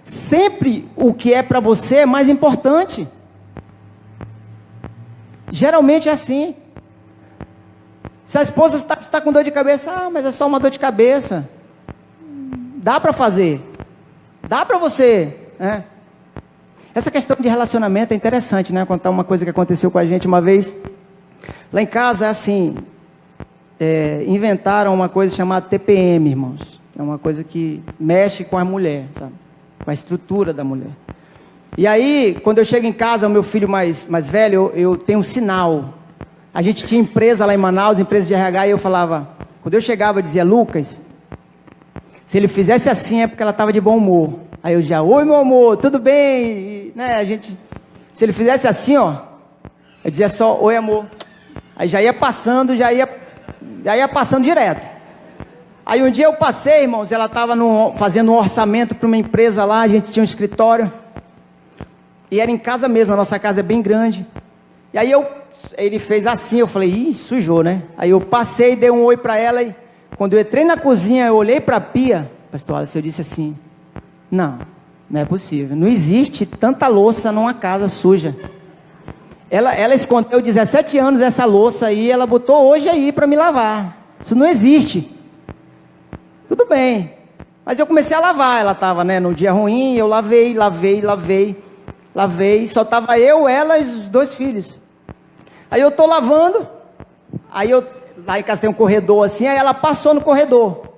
Sempre o que é para você é mais importante. Geralmente é assim. Se a esposa está com dor de cabeça, mas é só uma dor de cabeça. Dá para fazer. Dá para você. Né? Essa questão de relacionamento é interessante, né? Contar uma coisa que aconteceu com a gente uma vez. Lá em casa é assim, inventaram uma coisa chamada TPM, irmãos. É uma coisa que mexe com a mulher, sabe? Com a estrutura da mulher. E aí, quando eu chego em casa, o meu filho mais velho, eu tenho um sinal. A gente tinha empresa lá em Manaus, empresa de RH, e eu falava, quando eu chegava, eu dizia, Lucas, se ele fizesse assim é porque ela estava de bom humor. Aí eu já, oi meu amor, tudo bem? E, né, se ele fizesse assim, ó, Eu dizia só, oi amor. Aí já ia passando direto. Aí um dia eu passei, irmãos, ela estava fazendo um orçamento para uma empresa lá, a gente tinha um escritório. E era em casa mesmo, a nossa casa é bem grande. E aí ele fez assim, eu falei, ih, sujou, né? Aí eu passei, dei um oi para ela e quando eu entrei na cozinha, eu olhei para a pia, pastor Alisson, eu disse assim, não é possível, não existe tanta louça numa casa suja. Ela escondeu 17 anos essa louça aí, ela botou hoje aí para me lavar. Isso não existe. Tudo bem. Mas eu comecei a lavar, ela estava, né, no dia ruim, eu lavei, só estava eu, ela e os 2 filhos. Aí eu estou lavando, lá em casa tem um corredor assim, aí ela passou no corredor.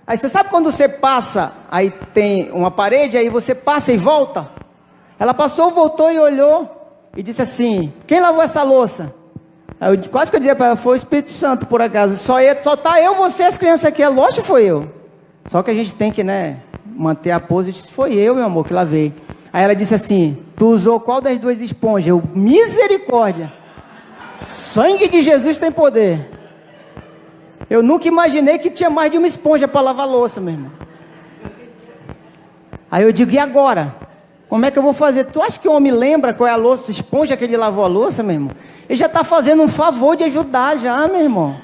Aí você sabe quando você passa, aí tem uma parede, aí você passa e volta? Ela passou, voltou e olhou e disse assim, quem lavou essa louça? Aí quase que eu dizia para ela, foi o Espírito Santo por acaso, só tá eu, você e as crianças aqui, lógico que foi eu. Só que a gente tem que, né, manter a pose, eu disse, foi eu, meu amor, que lavei. Aí ela disse assim, tu usou qual das 2 esponjas? Eu, misericórdia, sangue de Jesus tem poder. Eu nunca imaginei que tinha mais de uma esponja para lavar louça, meu irmão. Aí eu digo, e agora? Como é que eu vou fazer? Tu acha que o homem lembra qual é a louça, esponja que ele lavou a louça, meu irmão? Ele já está fazendo um favor de ajudar já, meu irmão.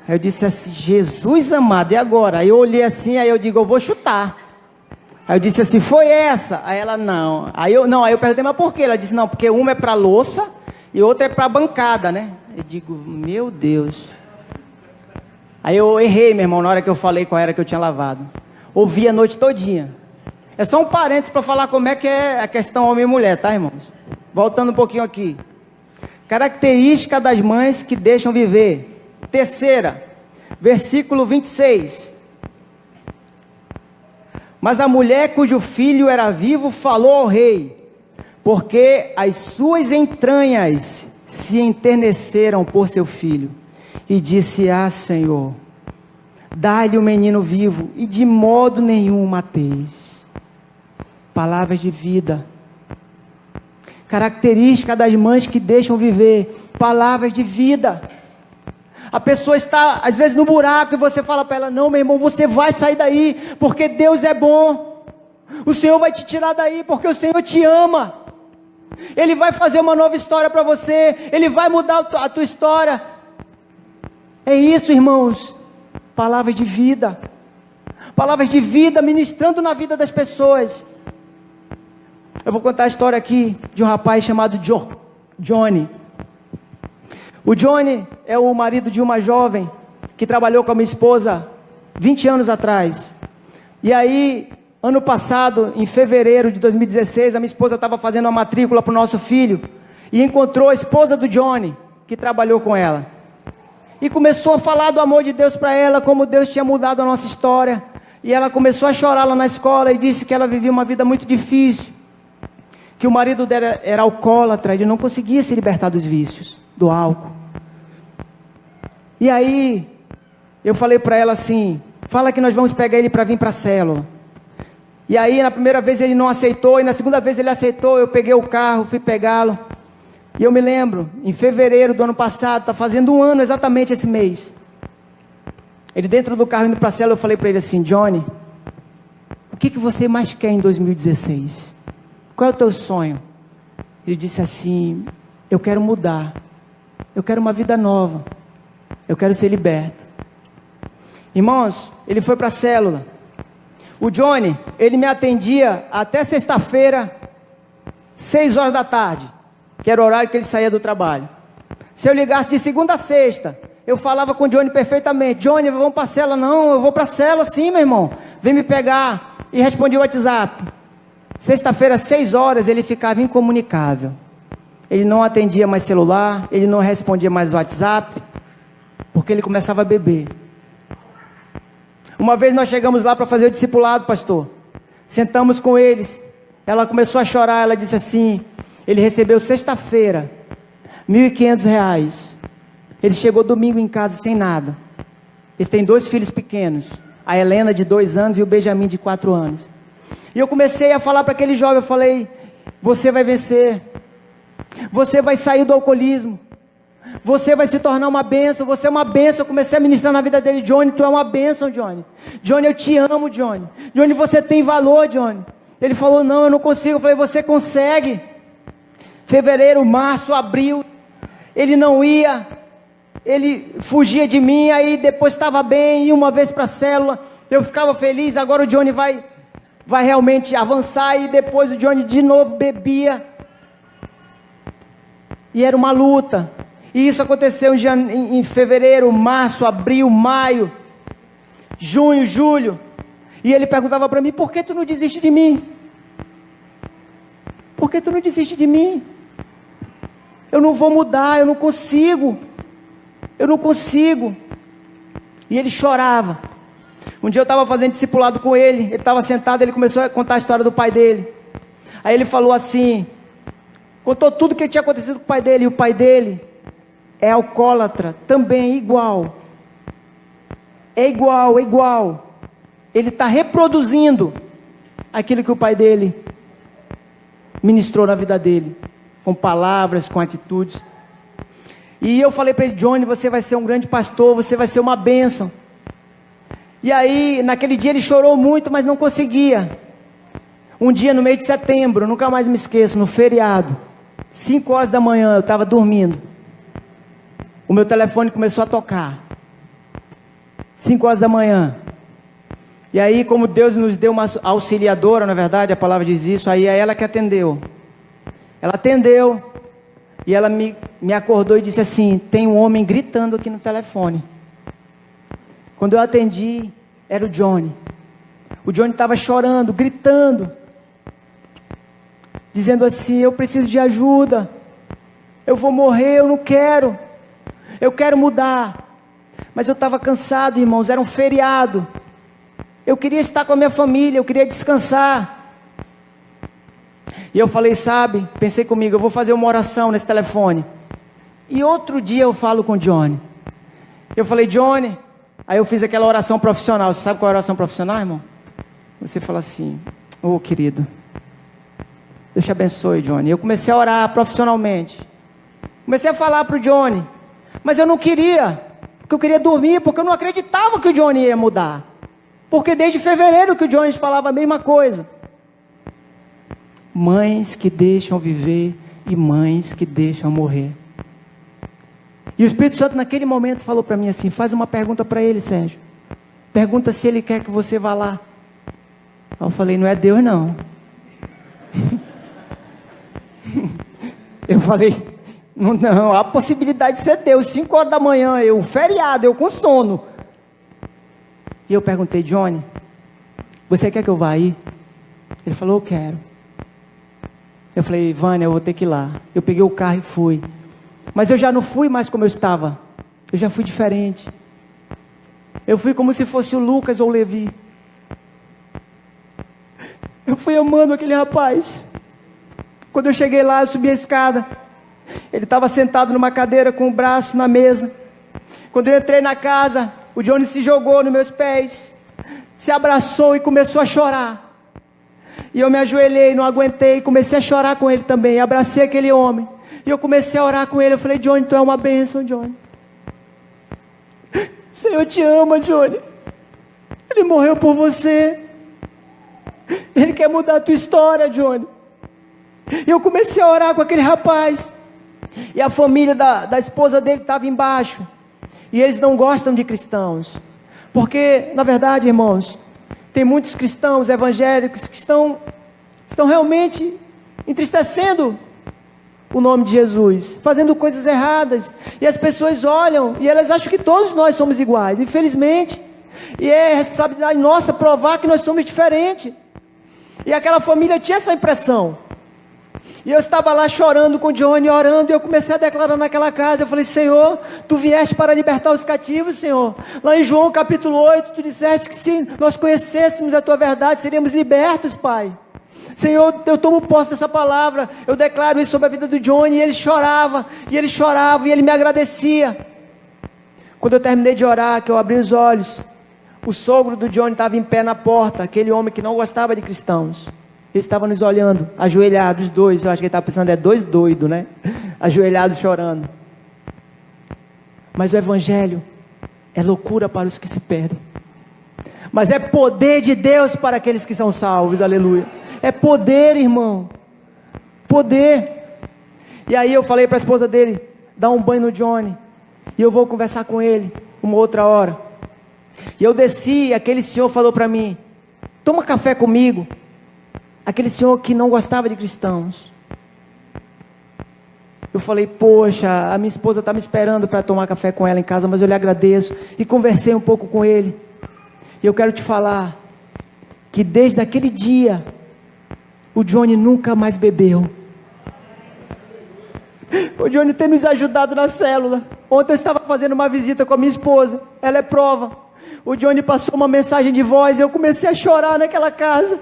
Aí eu disse assim, Jesus amado, e agora? Aí eu olhei assim, aí eu digo, eu vou chutar. Aí eu disse assim, foi essa? Aí ela, não. Aí eu perguntei, mas por quê? Ela disse, não, porque uma é para louça e outra é para bancada, né? Eu digo, meu Deus. Aí eu errei, meu irmão, na hora que eu falei qual era que eu tinha lavado. Ouvi a noite todinha. É só um parênteses para falar como é que é a questão homem e mulher, tá, irmãos? Voltando um pouquinho aqui. Característica das mães que deixam viver. Terceira, versículo 26. Mas a mulher cujo filho era vivo falou ao rei, porque as suas entranhas se enterneceram por seu filho. E disse, Senhor, dá-lhe o menino vivo, e de modo nenhum o mateis. Palavras de vida. Característica das mães que deixam viver. Palavras de vida. A pessoa está, às vezes, no buraco, e você fala para ela, não, meu irmão, você vai sair daí, porque Deus é bom. O Senhor vai te tirar daí, porque o Senhor te ama. Ele vai fazer uma nova história para você. Ele vai mudar a tua história. É isso, irmãos. Palavras de vida. Palavras de vida ministrando na vida das pessoas. Eu vou contar a história aqui de um rapaz chamado Johnny. O Johnny é o marido de uma jovem que trabalhou com a minha esposa 20 anos atrás. E aí, ano passado, em fevereiro de 2016, a minha esposa estava fazendo a matrícula para o nosso filho e encontrou a esposa do Johnny, que trabalhou com ela. E começou a falar do amor de Deus para ela, como Deus tinha mudado a nossa história. E ela começou a chorar lá na escola e disse que ela vivia uma vida muito difícil. Que o marido dela era alcoólatra, ele não conseguia se libertar dos vícios, do álcool. E aí, eu falei para ela assim, fala que nós vamos pegar ele para vir para a célula. E aí, na primeira vez ele não aceitou, e na segunda vez ele aceitou, eu peguei o carro, fui pegá-lo. E eu me lembro, em fevereiro do ano passado, está fazendo 1 ano exatamente esse mês. Ele dentro do carro indo para a célula, eu falei para ele assim, Johnny, o que você mais quer em 2016? Qual é o teu sonho? Ele disse assim, eu quero mudar, eu quero uma vida nova, eu quero ser liberto. Irmãos, ele foi para a célula. O Johnny, ele me atendia até sexta-feira, 6 horas da tarde, que era o horário que ele saía do trabalho. Se eu ligasse de segunda a sexta, eu falava com o Johnny perfeitamente, Johnny, vamos para a célula? Não, eu vou para a célula sim, meu irmão, vem me pegar. E respondi o WhatsApp. Sexta-feira, 6 horas, ele ficava incomunicável. Ele não atendia mais celular, ele não respondia mais WhatsApp, porque ele começava a beber. Uma vez nós chegamos lá para fazer o discipulado, pastor. Sentamos com eles. Ela começou a chorar, ela disse assim, ele recebeu sexta-feira, R$1.500. Ele chegou domingo em casa sem nada. Eles têm 2 filhos pequenos, a Helena de 2 anos e o Benjamin de 4 anos. E eu comecei a falar para aquele jovem, eu falei, você vai vencer, Você vai sair do alcoolismo. Você vai se tornar uma bênção. Você é uma bênção. Eu comecei a ministrar na vida dele. Johnny, tu é uma bênção, Johnny. Johnny, eu te amo, Johnny. Johnny, você tem valor, Johnny. Ele falou, não, eu não consigo. Eu falei, você consegue. Fevereiro, março, abril. Ele não ia. Ele fugia de mim. Aí depois estava bem. Ia uma vez para a célula. Eu ficava feliz. Agora o Johnny vai realmente avançar. E depois o Johnny de novo bebia. E era uma luta. E isso aconteceu em fevereiro, março, abril, maio, junho, julho. E ele perguntava para mim, por que tu não desiste de mim? Por que tu não desiste de mim? Eu não vou mudar, eu não consigo. Eu não consigo. E ele chorava. Um dia eu estava fazendo discipulado com ele. Ele estava sentado, ele começou a contar a história do pai dele. Aí ele falou assim, contou tudo que tinha acontecido com o pai dele. E o pai dele é alcoólatra, também igual. É igual. Ele está reproduzindo aquilo que o pai dele ministrou na vida dele, com palavras, com atitudes. E eu falei para ele, Johnny, você vai ser um grande pastor, você vai ser uma bênção. E aí, naquele dia ele chorou muito, mas não conseguia. Um dia no mês de setembro, nunca mais me esqueço, no feriado, 5 horas da manhã, eu estava dormindo. O meu telefone começou a tocar. 5 horas da manhã. E aí, como Deus nos deu uma auxiliadora, na verdade, a palavra diz isso, aí é ela que atendeu. Ela atendeu. E ela me acordou e disse assim, tem um homem gritando aqui no telefone. Quando eu atendi, era o Johnny. O Johnny estava chorando, gritando. Dizendo assim, eu preciso de ajuda. Eu vou morrer, eu não quero. Eu quero mudar, mas eu estava cansado, irmãos, era um feriado, eu queria estar com a minha família, eu queria descansar, e eu falei, sabe, pensei comigo, eu vou fazer uma oração nesse telefone, e outro dia eu falo com o Johnny, eu falei, Johnny, aí eu fiz aquela oração profissional, você sabe qual é a oração profissional, irmão? Você fala assim, ô querido, Deus te abençoe, Johnny. Eu comecei a orar profissionalmente, comecei a falar para o Johnny, mas eu não queria, porque eu queria dormir, porque eu não acreditava que o Johnny ia mudar, porque desde fevereiro que o Johnny falava a mesma coisa. Mães que deixam viver e mães que deixam morrer. E o Espírito Santo naquele momento falou para mim assim, faz uma pergunta para ele, Sérgio, pergunta se ele quer que você vá lá. Aí eu falei, não é Deus não. Eu falei, não, há possibilidade de ser Deus, 5 horas da manhã, eu feriado, eu com sono. E eu perguntei, Johnny, você quer que eu vá aí? Ele falou, eu quero. Eu falei, Vânia, eu vou ter que ir lá. Eu peguei o carro e fui. Mas eu já não fui mais como eu estava. Eu já fui diferente. Eu fui como se fosse o Lucas ou o Levi. Eu fui amando aquele rapaz. Quando eu cheguei lá, eu subi a escada. Ele estava sentado numa cadeira com o braço na mesa. Quando eu entrei na casa, o Johnny se jogou nos meus pés, se abraçou e começou a chorar. E eu me ajoelhei, não aguentei, comecei a chorar com ele também, abracei aquele homem. E eu comecei a orar com ele, eu falei, Johnny, tu é uma bênção, Johnny. O Senhor te ama, Johnny. Ele morreu por você. Ele quer mudar a tua história, Johnny. E eu comecei a orar com aquele rapaz. E a família da esposa dele estava embaixo. E eles não gostam de cristãos. Porque, na verdade, irmãos, tem muitos cristãos evangélicos que estão realmente entristecendo o nome de Jesus, fazendo coisas erradas. E as pessoas olham e elas acham que todos nós somos iguais, infelizmente. E é responsabilidade nossa provar que nós somos diferentes. E aquela família tinha essa impressão. E eu estava lá chorando com o Johnny, orando, e eu comecei a declarar naquela casa, eu falei, Senhor, Tu vieste para libertar os cativos, Senhor. Lá em João capítulo 8, Tu disseste que se nós conhecêssemos a Tua verdade, seríamos libertos, Pai. Senhor, eu tomo posse dessa palavra, eu declaro isso sobre a vida do Johnny, e ele chorava, e ele me agradecia. Quando eu terminei de orar, que eu abri os olhos, o sogro do Johnny estava em pé na porta, aquele homem que não gostava de cristãos. Ele estava nos olhando, ajoelhados, dois. Eu acho que ele estava pensando, é dois doidos, né? Ajoelhados, chorando. Mas o Evangelho é loucura para os que se perdem. Mas é poder de Deus para aqueles que são salvos, aleluia. É poder, irmão. Poder. E aí eu falei para a esposa dele, dá um banho no Johnny. E eu vou conversar com ele uma outra hora. E eu desci, e aquele senhor falou para mim, toma café comigo. Aquele senhor que não gostava de cristãos. Eu falei, poxa, a minha esposa está me esperando para tomar café com ela em casa, mas eu lhe agradeço. E conversei um pouco com ele. E eu quero te falar, que desde aquele dia, o Johnny nunca mais bebeu. O Johnny tem nos ajudado na célula. Ontem eu estava fazendo uma visita com a minha esposa, ela é prova. O Johnny passou uma mensagem de voz e eu comecei a chorar naquela casa.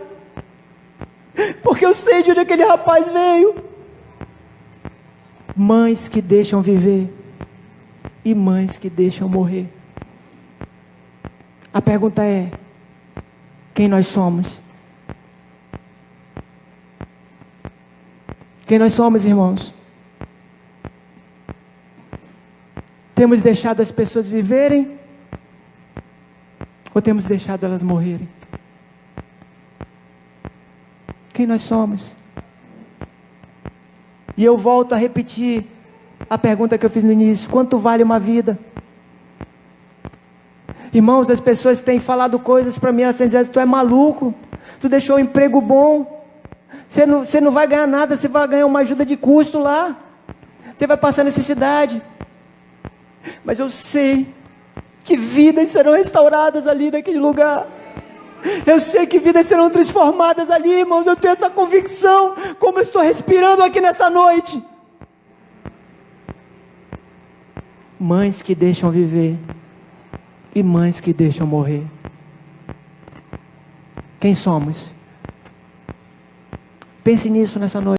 Porque eu sei de onde aquele rapaz veio. Mães que deixam viver e mães que deixam morrer. A pergunta é: quem nós somos? Quem nós somos, irmãos? Temos deixado as pessoas viverem ou temos deixado elas morrerem? Quem nós somos? E eu volto a repetir a pergunta que eu fiz no início: quanto vale uma vida? Irmãos, as pessoas têm falado coisas para mim, elas têm dizendo, tu é maluco, tu deixou um emprego bom, você não vai ganhar nada, você vai ganhar uma ajuda de custo lá, você vai passar necessidade. Mas eu sei que vidas serão restauradas ali naquele lugar. Eu sei que vidas serão transformadas ali, irmãos. Eu tenho essa convicção, como eu estou respirando aqui nessa noite. Mães que deixam viver e mães que deixam morrer. Quem somos? Pense nisso nessa noite.